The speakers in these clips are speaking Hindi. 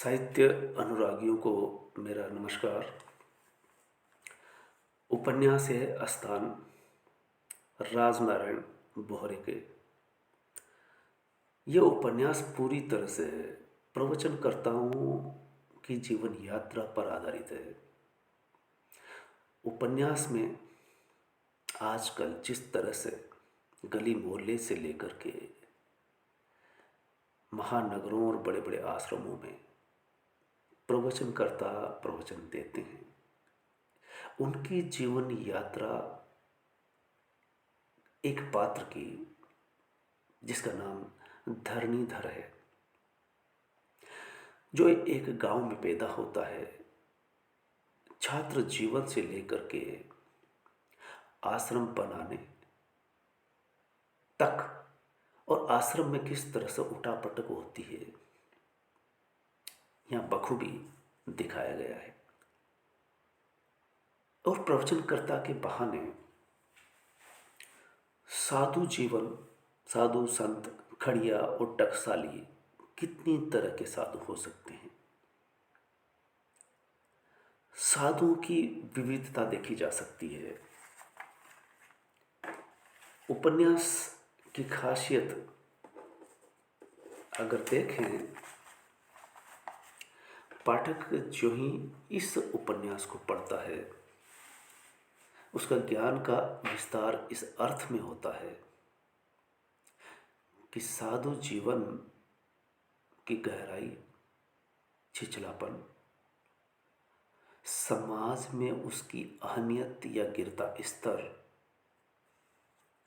साहित्य अनुरागियों को मेरा नमस्कार। उपन्यास है स्थान राजनारायण बोहरे के। यह उपन्यास पूरी तरह से प्रवचनकर्ताओं की जीवन यात्रा पर आधारित है। उपन्यास में आजकल जिस तरह से गली मोहल्ले से लेकर के महानगरों और बड़े बड़े आश्रमों में प्रवचनकर्ता प्रवचन देते हैं, उनकी जीवन यात्रा एक पात्र की जिसका नाम धरणीधर है, जो एक गांव में पैदा होता है। छात्र जीवन से लेकर के आश्रम बनाने तक और आश्रम में किस तरह से उठापटक होती है, यहाँ बखूबी दिखाया गया है। और प्रवचनकर्ता के बहाने साधु जीवन, साधु संत, खड़िया और टकसाली कितनी तरह के साधु हो सकते हैं। साधुओं की विविधता देखी जा सकती है। उपन्यास की खासियत अगर देखें, पाठक जो ही इस उपन्यास को पढ़ता है उसका ज्ञान का विस्तार इस अर्थ में होता है कि साधु जीवन की गहराई, छिछलापन, समाज में उसकी अहमियत या गिरता स्तर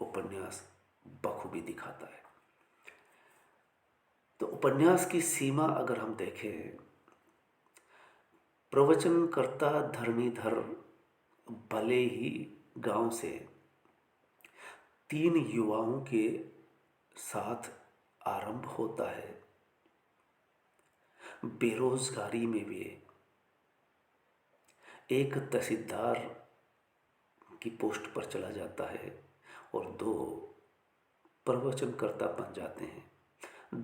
उपन्यास बखूबी दिखाता है। तो उपन्यास की सीमा अगर हम देखें, प्रवचनकर्ता धरणीधर भले ही गांव से 3 युवाओं के साथ आरंभ होता है, बेरोजगारी में भी एक तहसीलदार की पोस्ट पर चला जाता है और 2 प्रवचनकर्ता बन जाते हैं।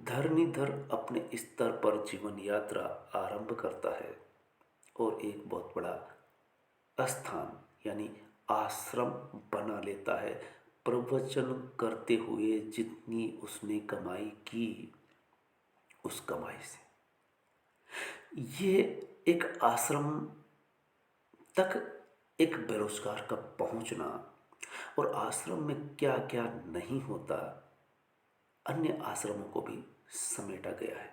धरणीधर अपने स्तर पर जीवन यात्रा आरंभ करता है और एक बहुत बड़ा स्थान यानी आश्रम बना लेता है। प्रवचन करते हुए जितनी उसने कमाई की, उस कमाई से ये एक आश्रम तक एक बेरोजगार का पहुंचना और आश्रम में क्या क्या नहीं होता, अन्य आश्रमों को भी समेटा गया है।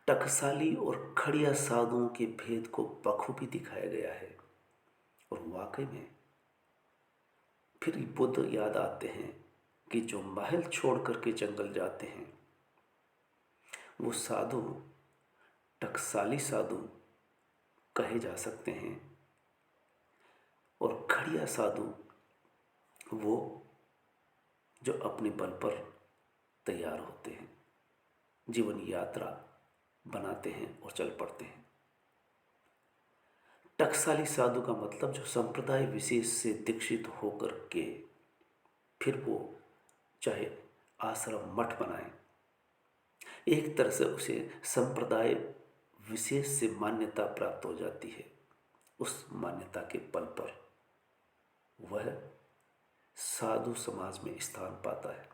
टकसाली और खड़िया साधुओं के भेद को बखूबी दिखाया गया है। और वाकई में फिर बुद्ध याद आते हैं कि जो महल छोड़ करके जंगल जाते हैं वो साधु टकसाली साधु कहे जा सकते हैं, और खड़िया साधु वो जो अपने बल पर तैयार होते हैं, जीवन यात्रा बनाते हैं और चल पड़ते हैं। टकसाली साधु का मतलब जो संप्रदाय विशेष से दीक्षित होकर के फिर वो चाहे आश्रम मठ बनाए, एक तरह से उसे संप्रदाय विशेष से मान्यता प्राप्त हो जाती है। उस मान्यता के बल पर वह साधु समाज में स्थान पाता है।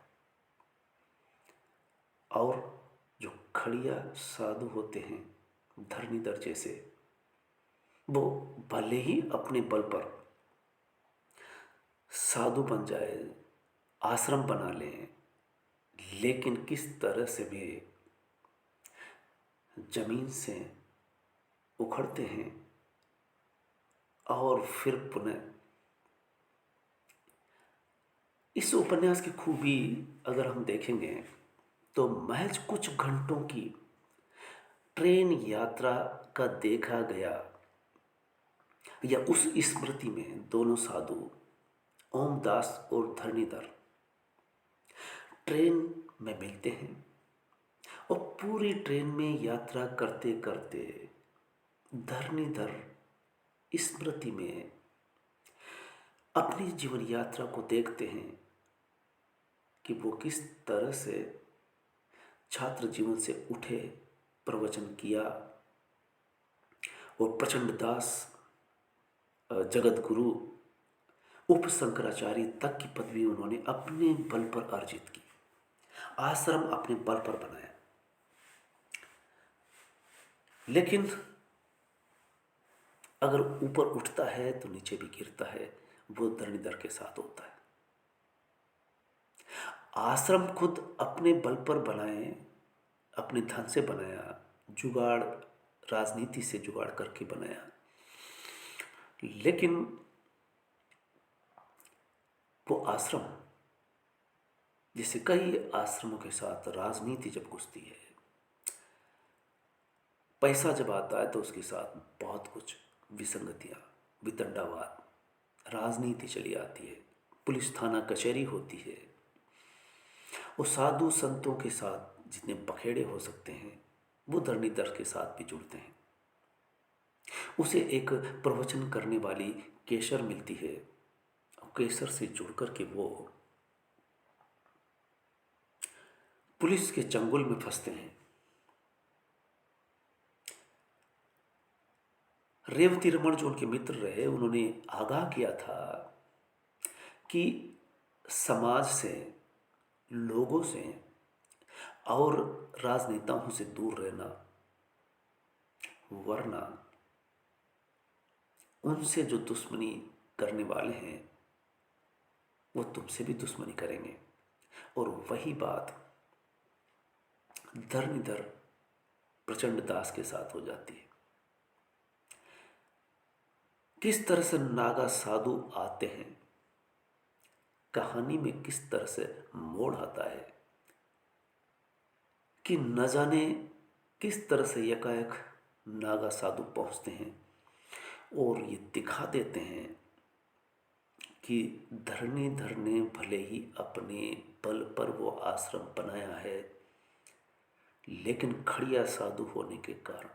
और जो खड़िया साधु होते हैं, धरणीधर जैसे, वो भले ही अपने बल पर साधु बन जाए, आश्रम बना लें, लेकिन किस तरह से भी जमीन से उखड़ते हैं और फिर पुनः। इस उपन्यास की खूबी अगर हम देखेंगे तो महज कुछ घंटों की ट्रेन यात्रा का देखा गया या उस स्मृति में दोनों साधु ओमदास और धरणीधर ट्रेन में मिलते हैं और पूरी ट्रेन में यात्रा करते करते धरणीधर स्मृति में अपनी जीवन यात्रा को देखते हैं कि वो किस तरह से छात्र जीवन से उठे प्रवचन किया और प्रचंड दास जगत गुरु उप शंकराचार्य तक की पदवी उन्होंने अपने बल पर अर्जित की। आश्रम अपने बल पर बनाया। लेकिन अगर ऊपर उठता है तो नीचे भी गिरता है, वो धरणीधर के साथ होता है। आश्रम खुद अपने बल पर बनाए, अपने धन से बनाया, जुगाड़ राजनीति से जुगाड़ करके बनाया। लेकिन वो आश्रम, जैसे कई आश्रमों के साथ राजनीति जब घुसती है, पैसा जब आता है तो उसके साथ बहुत कुछ विसंगतियां, वितंडावाद, राजनीति चली आती है, पुलिस थाना कचहरी होती है। वो साधु संतों के साथ जितने बखेड़े हो सकते हैं वो धरणीधर के साथ भी जुड़ते हैं। उसे एक प्रवचन करने वाली केसर मिलती है और केसर से जुड़कर के वो पुलिस के चंगुल में फंसते हैं। रेवती रमन जो उनके मित्र रहे, उन्होंने आगाह किया था कि समाज से, लोगों से और राजनेताओं से दूर रहना, वरना उनसे जो दुश्मनी करने वाले हैं वो तुमसे भी दुश्मनी करेंगे। और वही बात धरणीधर प्रचंड दास के साथ हो जाती है। किस तरह से नागा साधु आते हैं, कहानी में किस तरह से मोड़ आता है कि न जाने किस तरह से एकाएक नागा साधु पहुंचते हैं और ये दिखा देते हैं कि धरणीधर ने भले ही अपने बल पर वो आश्रम बनाया है, लेकिन खड़िया साधु होने के कारण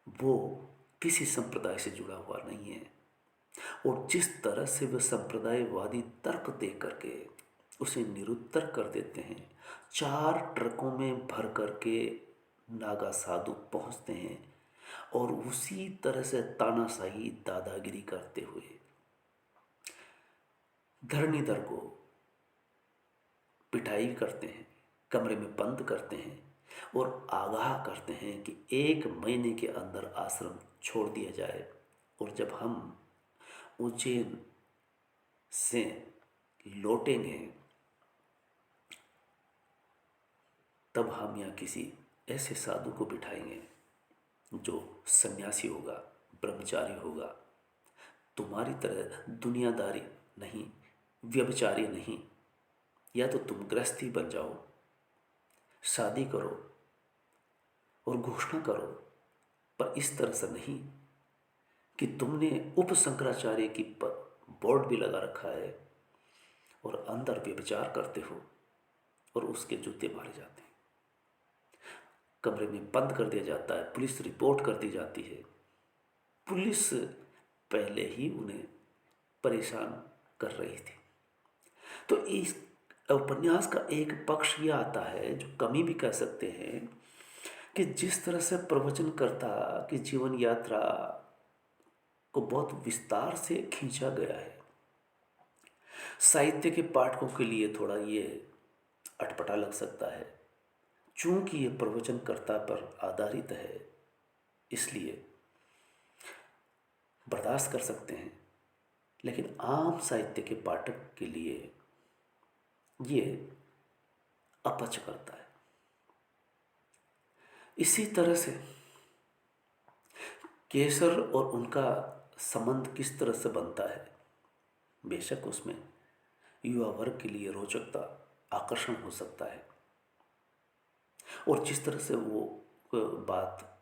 वो किसी संप्रदाय से जुड़ा हुआ नहीं है। और जिस तरह से वे संप्रदायवादी तर्क दे करके उसे निरुत्तर कर देते हैं, 4 ट्रकों में भर करके नागा साधु पहुंचते हैं और उसी तरह से तानाशाही दादागिरी करते हुए धरणीधर को पिटाई करते हैं, कमरे में बंद करते हैं और आगाह करते हैं कि 1 महीने के अंदर आश्रम छोड़ दिया जाए। और जब हम उज्जैन से लौटेंगे तब हम यहाँ किसी ऐसे साधु को बिठाएंगे जो सन्यासी होगा, ब्रह्मचारी होगा, तुम्हारी तरह दुनियादारी नहीं, व्यभिचारी नहीं। या तो तुम गृहस्थी बन जाओ, शादी करो और घोषणा करो, पर इस तरह से नहीं कि तुमने उप शंकराचार्य की बोर्ड भी लगा रखा है और अंदर व्यभिचार करते हो और उसके जूते मारे जाते हैं, कमरे में बंद कर दिया जाता है, पुलिस रिपोर्ट कर दी जाती है। पुलिस पहले ही उन्हें परेशान कर रही थी। तो इस उपन्यास का एक पक्ष यह आता है, जो कमी भी कह सकते हैं, कि जिस तरह से प्रवचनकर्ता की जीवन यात्रा को बहुत विस्तार से खींचा गया है, साहित्य के पाठकों के लिए थोड़ा ये अटपटा लग सकता है। चूंकि ये प्रवचनकर्ता पर आधारित है, इसलिए बर्दाश्त कर सकते हैं, लेकिन आम साहित्य के पाठक के लिए ये अपच करता है। इसी तरह से केसर और उनका संबंध किस तरह से बनता है, बेशक उसमें युवा वर्ग के लिए रोचकता, आकर्षण हो सकता है। और जिस तरह से वो बात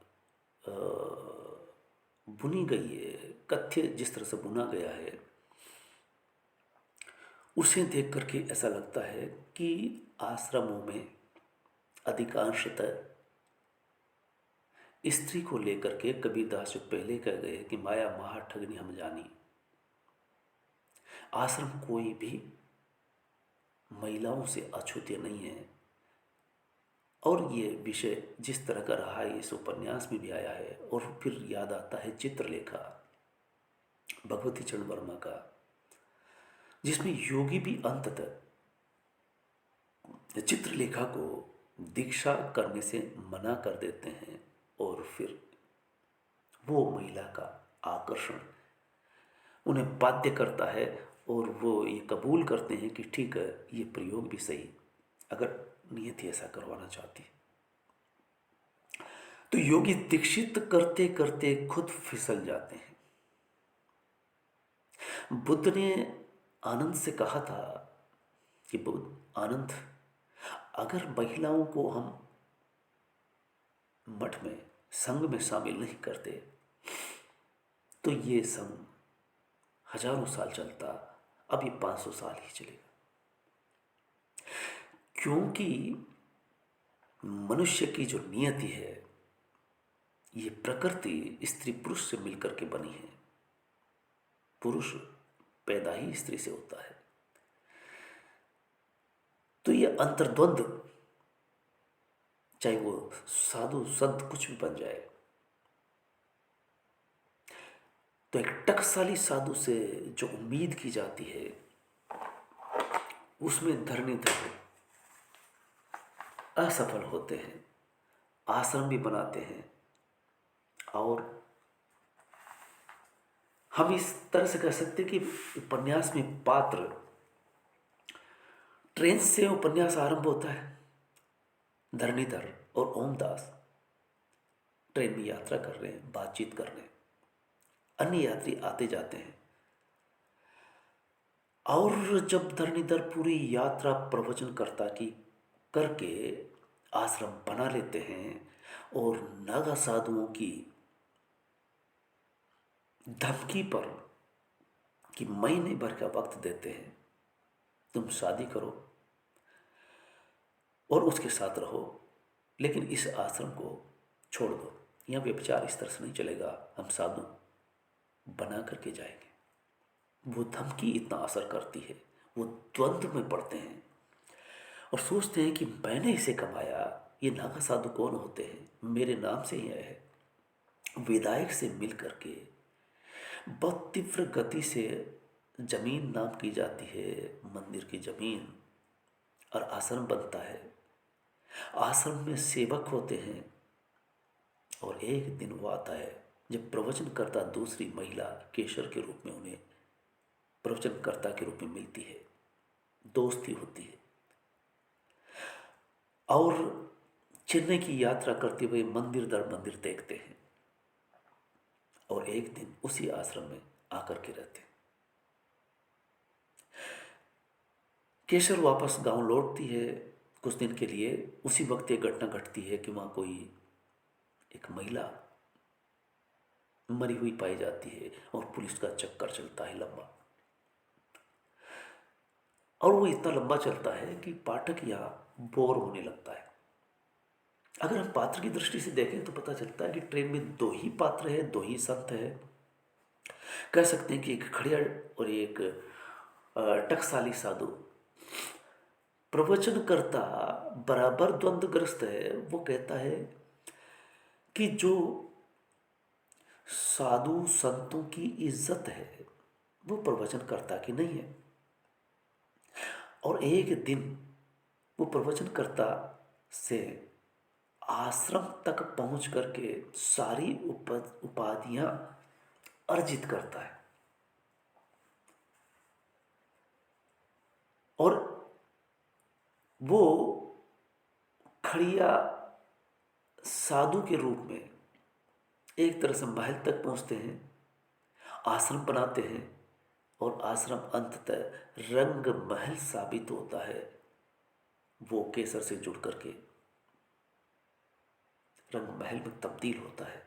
बुनी गई है, कथ्य जिस तरह से बुना गया है, उसे देख करके ऐसा लगता है कि आश्रमों में अधिकांशतः स्त्री को लेकर के कबीरदास जो पहले कह गए कि माया महा ठगनी हम जानी, आश्रम कोई भी महिलाओं से अछूते नहीं है। और ये विषय जिस तरह का रहा है इस उपन्यास में भी आया है। और फिर याद आता है चित्रलेखा भगवती चरण वर्मा का, जिसमें योगी भी अंततः चित्रलेखा को दीक्षा करने से मना कर देते हैं और फिर वो महिला का आकर्षण उन्हें बाध्य करता है और वो ये कबूल करते हैं कि ठीक है, ये प्रयोग भी सही, अगर नियति ऐसा करवाना चाहती। तो योगी दीक्षित करते करते खुद फिसल जाते हैं। बुद्ध ने आनंद से कहा था कि बुद्ध आनंद, अगर महिलाओं को हम मठ में संघ में शामिल नहीं करते तो ये संघ हजारों साल चलता, अब ये 500 साल ही चलेगा। क्योंकि मनुष्य की जो नियति है, ये प्रकृति स्त्री पुरुष से मिलकर के बनी है। पुरुष पैदा ही स्त्री से होता है। तो ये अंतर्द्वंद, चाहे वो साधु संत कुछ भी बन जाए, तो एक टकसाली साधु से जो उम्मीद की जाती है उसमें धरणीधर असफल होते हैं, आश्रम भी बनाते हैं। और हम इस तरह से कह सकते हैं कि उपन्यास में पात्र, ट्रेन से उपन्यास आरंभ होता है। धरणीधर और ओमदास ट्रेन में यात्रा कर रहे हैं, बातचीत कर रहे हैं, अन्य यात्री आते जाते हैं। और जब धरणीधर पूरी यात्रा प्रवचनकर्ता की करके आश्रम बना लेते हैं और नागा साधुओं की धमकी पर कि महीने भर का वक्त देते हैं, तुम शादी करो और उसके साथ रहो, लेकिन इस आश्रम को छोड़ दो, यहाँ व्यभिचार इस तरह से नहीं चलेगा, हम साधु बना करके जाएंगे। वो धमकी इतना असर करती है, वो द्वंद्व में पड़ते हैं और सोचते हैं कि मैंने इसे कमाया। ये नागा साधु कौन होते हैं? मेरे नाम से ही आए हैं। विधायक से मिल करके बहुत तीव्र गति से जमीन नाप की जाती है, मंदिर की जमीन, और आश्रम बनता है। आश्रम में सेवक होते हैं और एक दिन वो आता है जब प्रवचनकर्ता दूसरी महिला केशर के रूप में उन्हें प्रवचनकर्ता के रूप में मिलती है, दोस्ती होती है और चेन्नई की यात्रा करते हुए मंदिर दर मंदिर देखते हैं और एक दिन उसी आश्रम में आकर के रहते हैं। केशर वापस गांव लौटती है कुछ दिन के लिए। उसी वक्त एक घटना घटती है कि वहां कोई एक महिला मरी हुई पाई जाती है और पुलिस का चक्कर चलता है लंबा, और वो इतना लंबा चलता है कि पाठक यहाँ बोर होने लगता है। अगर हम पात्र की दृष्टि से देखें तो पता चलता है कि ट्रेन में दो ही पात्र है, दो ही संत है। कह सकते हैं कि एक खड़िया और एक टकसाली साधु। प्रवचनकर्ता बराबर द्वंद्वग्रस्त है। वो कहता है कि जो साधु संतों की इज्जत है वो प्रवचनकर्ता की नहीं है, और एक दिन वो प्रवचनकर्ता से आश्रम तक पहुंच करके सारी उपाधियां अर्जित करता है और वो खड़िया साधु के रूप में एक तरह से महल तक पहुंचते हैं, आश्रम बनाते हैं और आश्रम अंततः रंग महल साबित होता है। वो केसर से जुड़ करके रंग महल में तब्दील होता है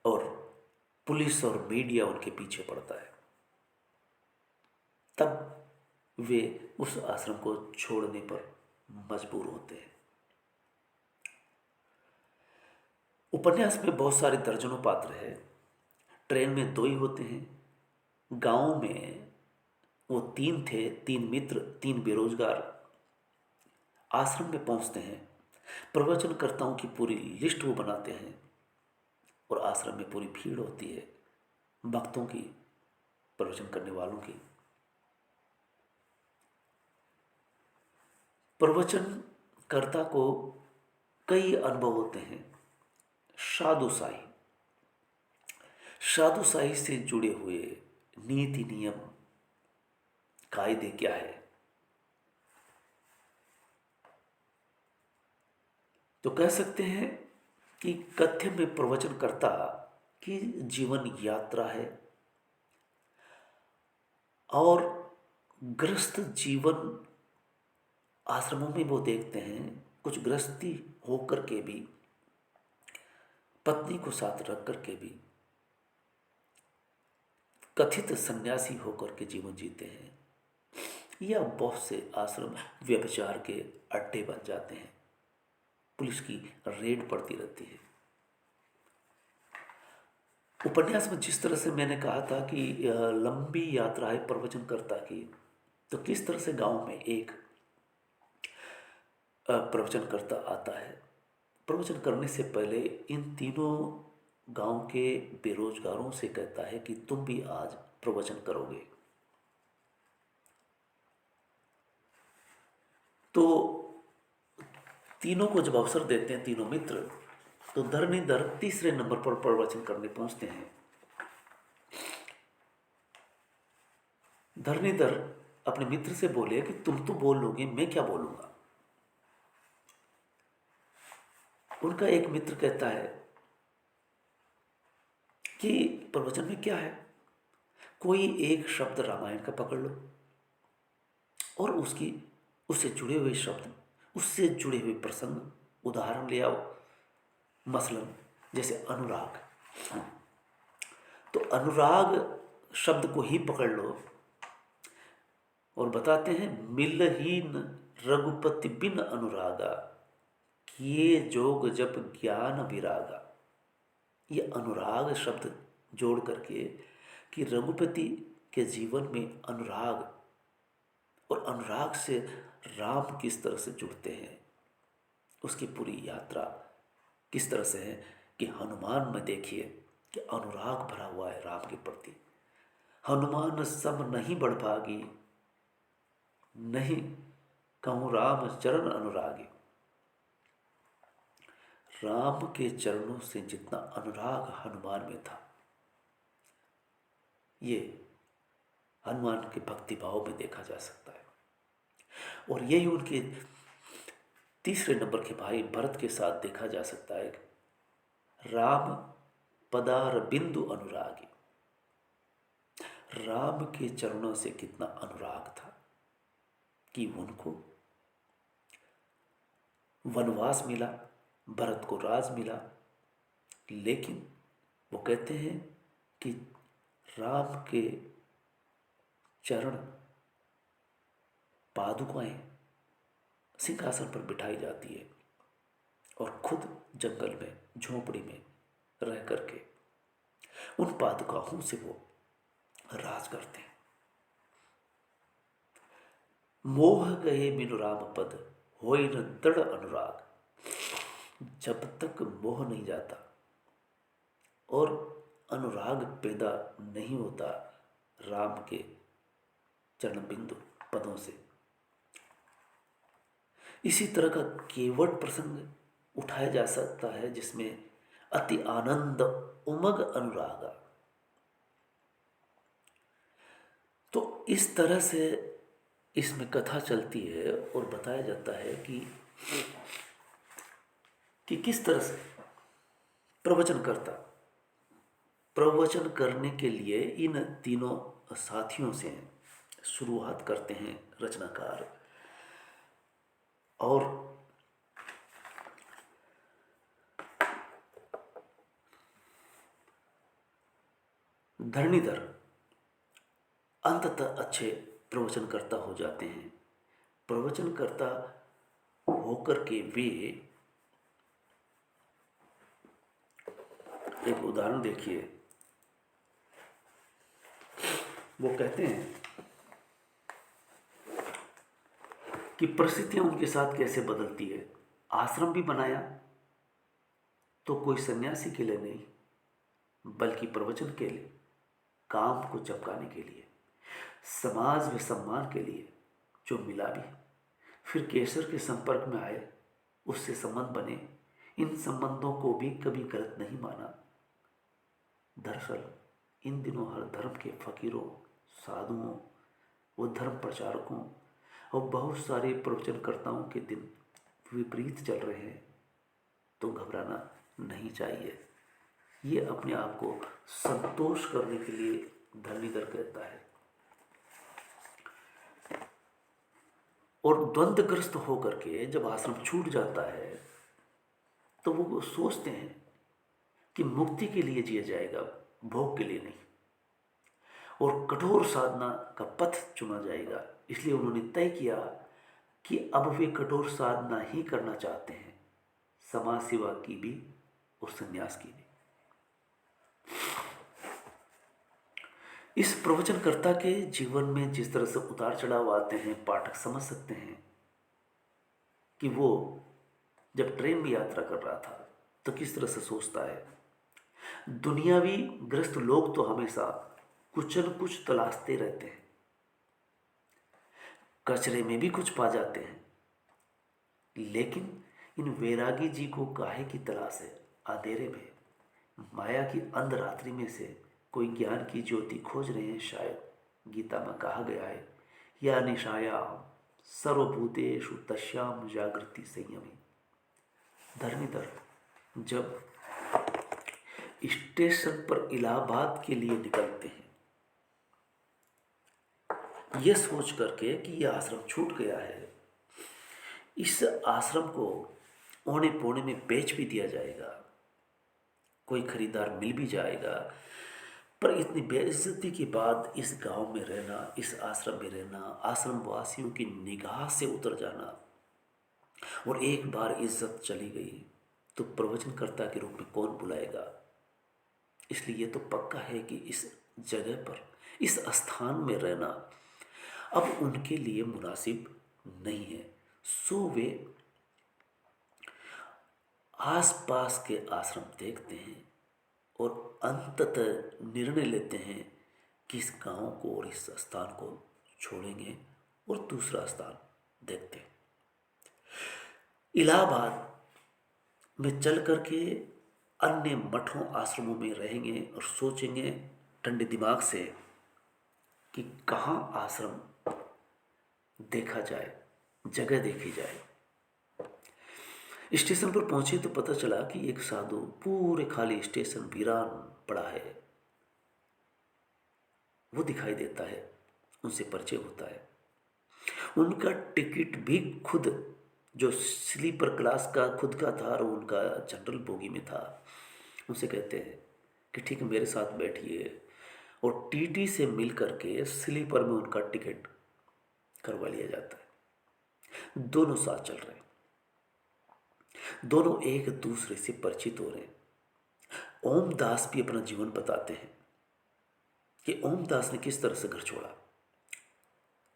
और पुलिस और मीडिया उनके पीछे पड़ता है। तब वे उस आश्रम को छोड़ने पर मजबूर होते हैं। उपन्यास में बहुत सारे दर्जनों पात्र हैं। ट्रेन में दो ही होते हैं। गांव में वो तीन थे, तीन मित्र, तीन बेरोजगार। आश्रम में पहुंचते हैं, प्रवचनकर्ताओं की पूरी लिस्ट वो बनाते हैं और आश्रम में पूरी भीड़ होती है भक्तों की, प्रवचन करने वालों की। प्रवचनकर्ता को कई अनुभव होते हैं। साधुशाही, साधुशाही से जुड़े हुए नीति नियम कायदे क्या है, तो कह सकते हैं कि कथ्य में प्रवचनकर्ता की जीवन यात्रा है और गृहस्थ जीवन आश्रमों में वो देखते हैं, कुछ गृहस्थी होकर के भी, पत्नी को साथ रख करके भी कथित सन्यासी होकर के जीवन जीते हैं, या बहुत से आश्रम व्यभिचार के अड्डे बन जाते हैं, पुलिस की रेड पड़ती रहती है। उपन्यास में जिस तरह से मैंने कहा था कि लंबी यात्रा है प्रवचनकर्ता की, तो किस तरह से गांव में एक प्रवचनकर्ता आता है, प्रवचन करने से पहले इन तीनों गांव के बेरोजगारों से कहता है कि तुम भी आज प्रवचन करोगे। तो तीनों को जब अवसर देते हैं तीनों मित्र, तो धरणीधर तीसरे नंबर पर प्रवचन करने पहुंचते हैं। धरणीधर अपने मित्र से बोले कि तुम तो बोल लोगे, मैं क्या बोलूंगा। उनका एक मित्र कहता है कि प्रवचन में क्या है, कोई एक शब्द रामायण का पकड़ लो और उससे जुड़े हुए शब्द, उससे जुड़े हुए प्रसंग उदाहरण ले आओ। मसलन जैसे अनुराग, तो अनुराग शब्द को ही पकड़ लो और बताते हैं, मिलहीन रघुपति बिन अनुरागा, किए जोग जप ज्ञान विरागा। ये अनुराग शब्द जोड़ करके कि रघुपति के जीवन में अनुराग, और अनुराग से राम किस तरह से जुड़ते हैं, उसकी पूरी यात्रा किस तरह से है कि हनुमान में देखिए कि अनुराग भरा हुआ है राम के प्रति। हनुमान सम नहीं बढ़ भागी, नहीं कहूँ राम चरण अनुरागी। राम के चरणों से जितना अनुराग हनुमान में था, ये हनुमान के भक्ति भाव में देखा जा सकता है। और यही उनके तीसरे नंबर के भाई भरत के साथ देखा जा सकता है। राम पदार बिंदु अनुरागी, राम के चरणों से कितना अनुराग था कि उनको वनवास मिला, भरत को राज मिला, लेकिन वो कहते हैं कि राम के चरण पादुकाएं सिंहासन पर बिठाई जाती है और खुद जंगल में झोपड़ी में रह करके उन पादुकाओं से वो राज करते हैं। मोह गए बिनु राम पद, होई न दृढ़ अनुराग। जब तक मोह नहीं जाता और अनुराग पैदा नहीं होता राम के चरण बिंदु पदों से, इसी तरह का केवट प्रसंग उठाया जा सकता है जिसमें अति आनंद उमग अनुरागा। तो इस तरह से इसमें कथा चलती है और बताया जाता है कि किस तरह से प्रवचन करने के लिए इन तीनों साथियों से शुरुआत करते हैं रचनाकार। और धरणीधर अंततः अच्छे प्रवचनकर्ता हो जाते हैं। प्रवचनकर्ता होकर के वे, एक उदाहरण देखिए, वो कहते हैं कि परिस्थितियां उनके साथ कैसे बदलती है। आश्रम भी बनाया तो कोई सन्यासी के लिए नहीं, बल्कि प्रवचन के लिए, काम को चमकाने के लिए, समाज में सम्मान के लिए, जो मिला भी। फिर केसर के संपर्क में आए, उससे संबंध बने। इन संबंधों को भी कभी गलत नहीं माना। दरअसल इन दिनों हर धर्म के फकीरों, साधुओं व धर्म प्रचारकों और बहुत सारे प्रवचनकर्ताओं के दिन विपरीत चल रहे हैं, तो घबराना नहीं चाहिए। ये अपने आप को संतोष करने के लिए धरणीधर कहता है। और द्वंद्वग्रस्त होकर के जब आश्रम छूट जाता है तो वो सोचते हैं कि मुक्ति के लिए जिया जाएगा, भोग के लिए नहीं, और कठोर साधना का पथ चुना जाएगा। इसलिए उन्होंने तय किया कि अब वे कठोर साधना ही करना चाहते हैं, समाज सेवा की भी और संन्यास की भी। इस प्रवचनकर्ता के जीवन में जिस तरह से उतार चढ़ाव आते हैं, पाठक समझ सकते हैं कि वो जब ट्रेन में यात्रा कर रहा था तो किस तरह से सोचता है। दुनियावी ग्रस्त लोग तो हमेशा कुछ न कुछ तलाशते रहते हैं, कचरे में भी कुछ पा जाते हैं, लेकिन इन वैरागी जी को काहे की तलाश है। अंधेरे में, माया की अंधरात्रि में से कोई ज्ञान की ज्योति खोज रहे हैं। शायद गीता में कहा गया है, या निशायाम सर्वभूतेषु तस्याम जागृति संयमी। धर्मीधर जब स्टेशन पर इलाहाबाद के लिए निकलते हैं, यह सोच करके कि यह आश्रम छूट गया है, इस आश्रम को औने पौने में बेच भी दिया जाएगा, कोई खरीदार मिल भी जाएगा, पर इतनी बेइज्जती के बाद इस गांव में रहना, इस आश्रम में रहना, आश्रम वासियों की निगाह से उतर जाना, और एक बार इज्जत चली गई तो प्रवचनकर्ता के रूप में कौन बुलाएगा। इसलिए ये तो पक्का है कि इस जगह पर, इस स्थान में रहना अब उनके लिए मुनासिब नहीं है। सो वे आसपास के आश्रम देखते हैं और अंततः निर्णय लेते हैं कि इस गांव को और इस स्थान को छोड़ेंगे और दूसरा स्थान देखते हैं। इलाहाबाद में चल करके अन्य मठों आश्रमों में रहेंगे और सोचेंगे ठंडे दिमाग से कि कहाँ आश्रम देखा जाए, जगह देखी जाए। स्टेशन पर पहुंचे तो पता चला कि एक साधु, पूरे खाली स्टेशन वीरान पड़ा है, वो दिखाई देता है। उनसे परिचय होता है। उनका टिकट भी खुद, जो स्लीपर क्लास का खुद का था और उनका जनरल बोगी में था। उनसे कहते हैं कि ठीक है, मेरे साथ बैठिए, और टीटी से मिल करके स्लीपर में उनका टिकट करवा लिया जाता है। दोनों साथ चल रहे हैं, दोनों एक दूसरे से परिचित हो रहे हैं। ओम दास भी अपना जीवन बताते हैं कि ओम दास ने किस तरह से घर छोड़ा।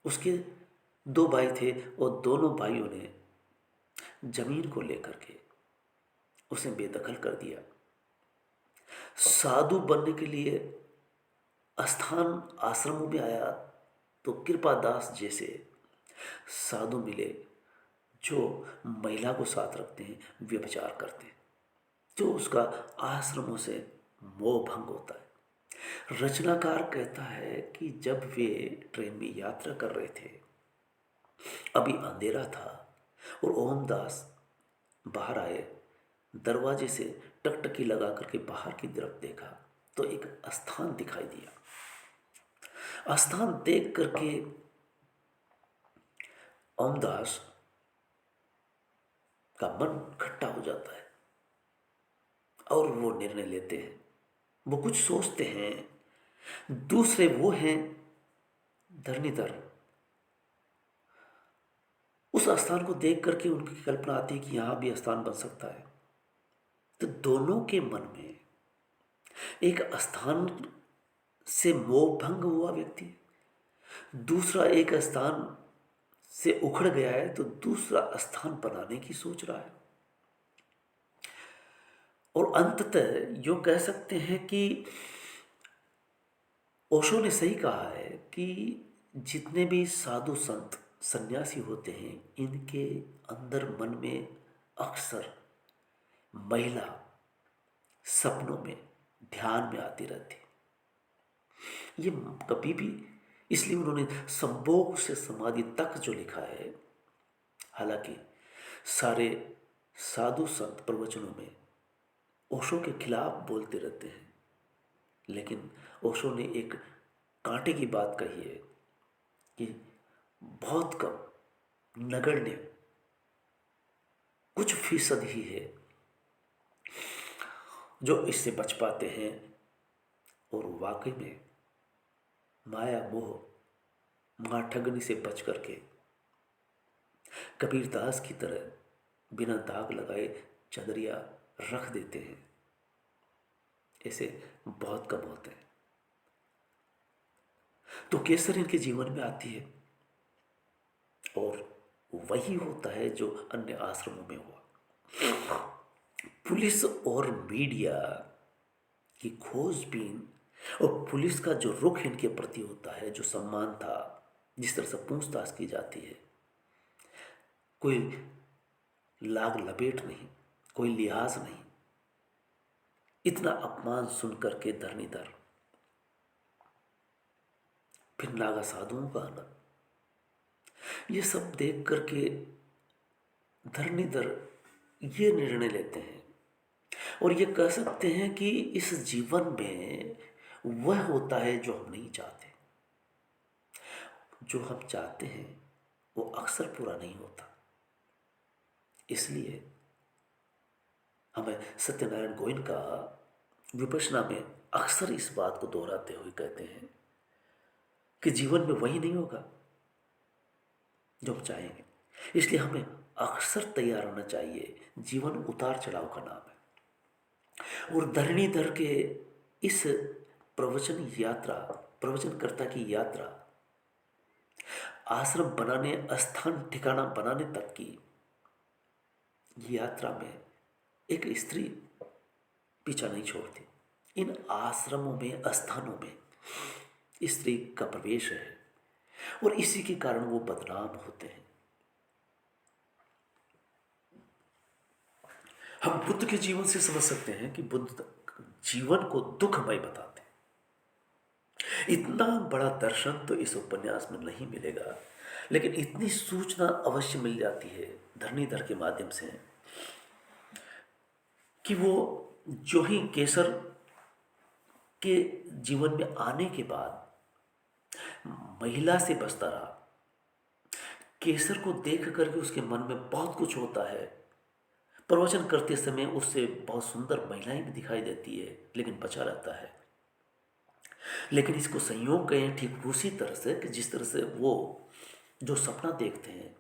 उसके दो भाई थे और दोनों भाइयों ने जमीन को लेकर के उसे बेदखल कर दिया। साधु बनने के लिए स्थान आश्रमों में आया तो कृपादास जैसे साधु मिले जो महिला को साथ रखते हैं, व्यभिचार करते हैं, तो उसका आश्रमों से मोह भंग होता है। रचनाकार कहता है कि जब वे ट्रेन में यात्रा कर रहे थे, अभी अंधेरा था और ओमदास बाहर आए, दरवाजे से टकटकी लगा करके बाहर की तरफ देखा तो एक स्थान दिखाई दिया। स्थान देख करके ओमदास का मन खट्टा हो जाता है और वो निर्णय लेते हैं, वो कुछ सोचते हैं। दूसरे वो हैं धरणीधर। उस स्थान को देख करके उनकी कल्पना आती है कि यहां भी स्थान बन सकता है। तो दोनों के मन में एक स्थान से मोह भंग हुआ व्यक्ति, दूसरा एक स्थान से उखड़ गया है तो दूसरा स्थान बनाने की सोच रहा है। और अंततः यो कह सकते हैं कि ओशो ने सही कहा है कि जितने भी साधु संत सन्यासी होते हैं, इनके अंदर मन में अक्सर महिला सपनों में, ध्यान में आती रहती है। ये कभी भी, इसलिए उन्होंने संभोग से समाधि तक जो लिखा है, हालांकि सारे साधु संत प्रवचनों में ओशो के खिलाफ बोलते रहते हैं, लेकिन ओशो ने एक कांटे की बात कही है कि बहुत कम, नगण्य कुछ फीसद ही है जो इससे बच पाते हैं। और वाकई में माया मोह माठगनी से बच करके कबीरदास की तरह बिना दाग लगाए चदरिया रख देते हैं, ऐसे बहुत कम होते हैं। तो केसर इनके जीवन में आती है और वही होता है जो अन्य आश्रमों में हुआ। पुलिस और मीडिया की खोजबीन और पुलिस का जो रुख इनके प्रति होता है, जो सम्मान था, जिस तरह से पूछताछ की जाती है, कोई लाग लपेट नहीं, कोई लिहाज नहीं, इतना अपमान सुन करके धरणीधर, फिर नागा साधुओं का आना, ये सब देख करके धरणीधर ये निर्णय लेते हैं और ये कह सकते हैं कि इस जीवन में वह होता है जो हम नहीं चाहते। जो हम चाहते हैं वो अक्सर पूरा नहीं होता। इसलिए हमें सत्यनारायण गोयन का विपश्यना में अक्सर इस बात को दोहराते हुए कहते हैं कि जीवन में वही नहीं होगा जो हम चाहेंगे। इसलिए हमें अक्सर तैयार होना चाहिए। जीवन उतार चढ़ाव का नाम है। और धरणीधर के इस प्रवचन यात्रा, प्रवचनकर्ता की यात्रा, आश्रम बनाने, स्थान ठिकाना बनाने तक की यात्रा में एक स्त्री पीछा नहीं छोड़ती। इन आश्रमों में, स्थानों में स्त्री का प्रवेश है और इसी के कारण वो बदनाम होते हैं। हम बुद्ध के जीवन से समझ सकते हैं कि बुद्ध जीवन को दुखमय बताते हैं। इतना बड़ा दर्शन तो इस उपन्यास में नहीं मिलेगा, लेकिन इतनी सूचना अवश्य मिल जाती है धरणीधर के माध्यम से कि वो जो ही केसर के जीवन में आने के बाद महिला से बसता रहा। केसर को देख करके उसके मन में बहुत कुछ होता है। प्रवचन करते समय उससे बहुत सुंदर महिलाएं भी दिखाई देती है, लेकिन बचा रहता है। लेकिन इसको संयोग कहें ठीक उसी तरह से कि जिस तरह से वो जो सपना देखते हैं,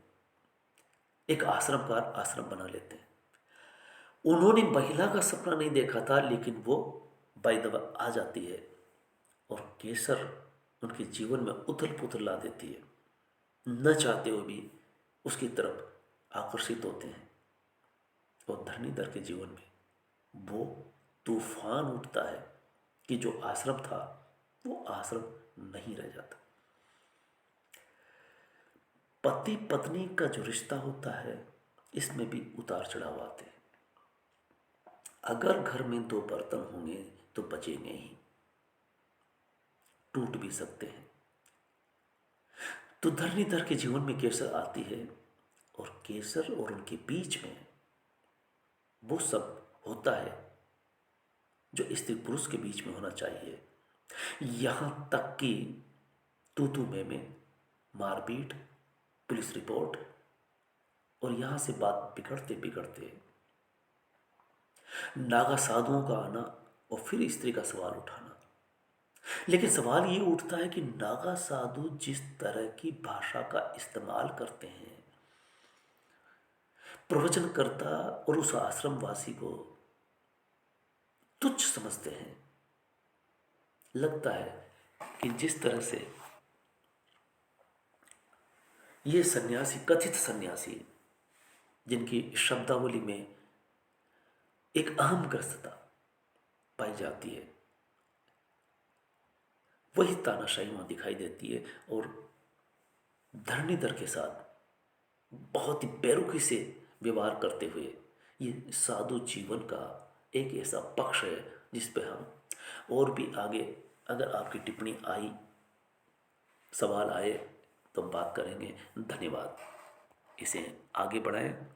एक आश्रमकार आश्रम बना लेते हैं। उन्होंने महिला का सपना नहीं देखा था, लेकिन वो बाइदवा आ जाती है और केसर उनके जीवन में उथल पुथल ला देती है। न चाहते हुए भी उसकी तरफ आकर्षित होते हैं और धरणीधर के जीवन में वो तूफान उठता है कि जो आश्रम था वो आश्रम नहीं रह जाता। पति पत्नी का जो रिश्ता होता है, इसमें भी उतार चढ़ाव आते हैं। अगर घर में दो बर्तन होंगे तो बचेंगे ही, टूट भी सकते हैं। तो धरणीधर के जीवन में केसर आती है और केसर और उनके बीच में वो सब होता है जो स्त्री पुरुष के बीच में होना चाहिए। यहां तक कि तू में मारपीट, पुलिस रिपोर्ट, और यहां से बात बिगड़ते बिगड़ते नागा साधुओं का आना और फिर स्त्री का सवाल उठाना। लेकिन सवाल ये उठता है कि नागा साधु जिस तरह की भाषा का इस्तेमाल करते हैं, प्रवचनकर्ता और उस आश्रमवासी को तुच्छ समझते हैं। लगता है कि जिस तरह से ये सन्यासी, कथित सन्यासी, जिनकी शब्दावली में एक अहंग्रस्तता पाई जाती है, वही तानाशाही वहाँ दिखाई देती है। और धरणीधर के साथ बहुत ही बेरुखी से व्यवहार करते हुए ये साधु जीवन का एक ऐसा पक्ष है जिस पे हम और भी आगे, अगर आपकी टिप्पणी आई, सवाल आए, तो हम बात करेंगे। धन्यवाद। इसे आगे बढ़ाएं।